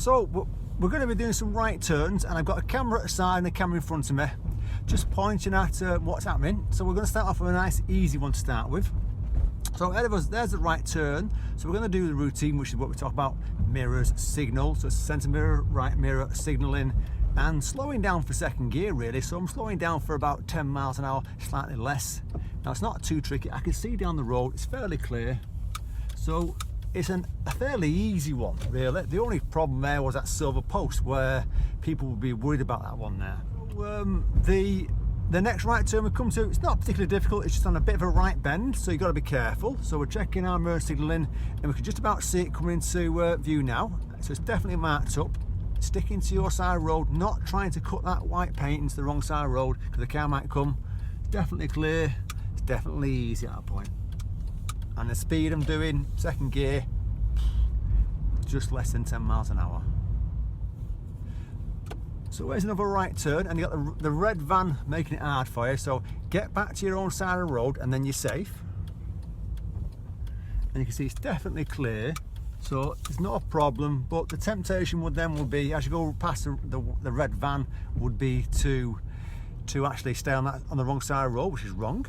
So we're going to be doing some right turns, and I've got a camera at the side and a camera in front of me, just pointing at what's happening. So we're going to start off with a nice easy one to start with. So ahead of us, there's the right turn. So we're going to do the routine, which is what we talk about: mirrors, signal. So centre mirror, right mirror, signalling, and slowing down for second gear really. So I'm slowing down for about 10 miles an hour, slightly less. Now it's not too tricky. I can see down the road, it's fairly clear. So it's a fairly easy one really. The only problem there was that silver post, where people would be worried about that one there. The next right turn we come to, it's not particularly difficult, it's just on a bit of a right bend, so you've got to be careful. So we're checking our mirror signalling, and we can just about see it coming into view now. So it's definitely marked up. Sticking to your side of the road, not trying to cut that white paint into the wrong side of the road, because the car might come. It's definitely clear, it's definitely easy at that point. And the speed I'm doing, second gear, just less than 10 miles an hour. So there's another right turn, and you got the red van making it hard for you. So get back to your own side of the road, and then you're safe. And you can see it's definitely clear, so it's not a problem. But the temptation would be, as you go past the red van, would be to actually stay on the wrong side of the road, which is wrong.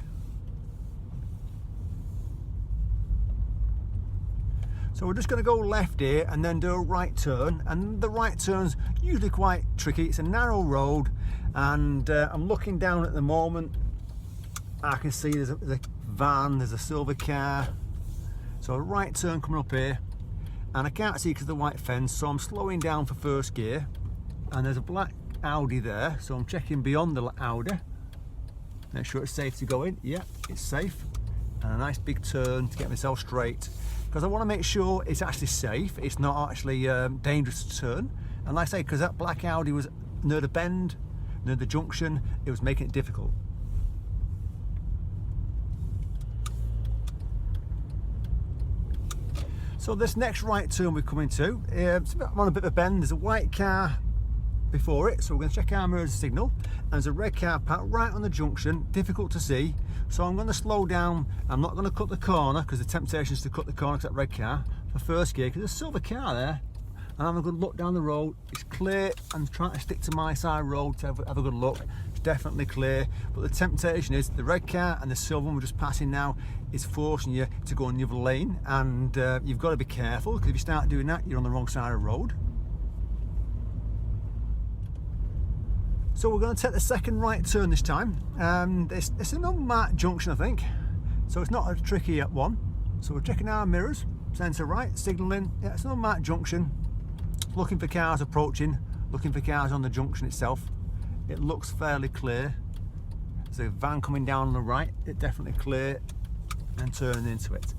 So we're just going to go left here and then do a right turn, and the right turn's usually quite tricky. It's a narrow road, and I'm looking down at the moment. I can see there's a van, there's a silver car. So a right turn coming up here, and I can't see because of the white fence, so I'm slowing down for first gear. And there's a black Audi there, so I'm checking beyond the Audi. Make sure it's safe to go in. Yeah, it's safe. And a nice big turn to get myself straight, because I want to make sure it's actually safe, it's not actually dangerous to turn. And like I say, because that black Audi was near the bend, near the junction, it was making it difficult. So this next right turn we're coming to, it's on a bit of a bend. There's a white car before it, so we're going to check our mirrors signal, and there's a red car parked right on the junction, difficult to see. So I'm going to slow down. I'm not going to cut the corner, because the temptation is to cut the corner to that red car for first gear, because there's a silver car there. And have a good look down the road. It's clear. I'm trying to stick to my side of the road to have a good look. It's definitely clear, but the temptation is the red car and the silver one we're just passing now is forcing you to go in the other lane, and you've got to be careful, because if you start doing that, you're on the wrong side of the road. So we're going to take the second right turn this time, and it's an unmarked junction, I think, so it's not a tricky one. So we're checking our mirrors, centre right, signalling. Yeah, it's an unmarked junction, looking for cars approaching, looking for cars on the junction itself. It looks fairly clear. There's a van coming down on the right, it's definitely clear, and turning into it.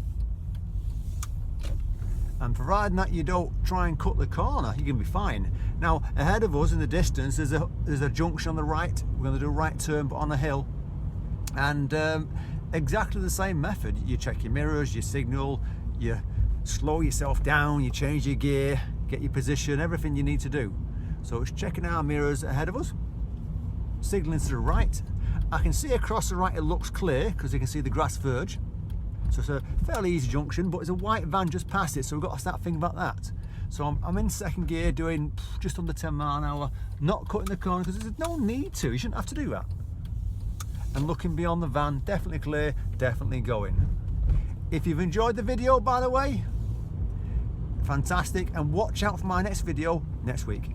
And providing that you don't try and cut the corner, you're going to be fine. Now ahead of us in the distance, there's a junction on the right. We're going to do a right turn, but on a hill, and exactly the same method. You check your mirrors, you signal, you slow yourself down, you change your gear, get your position, everything you need to do. So it's checking our mirrors ahead of us, signalling to the right. I can see across the right, it looks clear because you can see the grass verge. So it's a fairly easy junction, but there's a white van just past it, so we've got to start thinking about that. So I'm in second gear, doing just under 10 miles an hour, not cutting the corner, because there's no need to. You shouldn't have to do that. And looking beyond the van, definitely clear, definitely going. If you've enjoyed the video, by the way, fantastic, and watch out for my next video next week.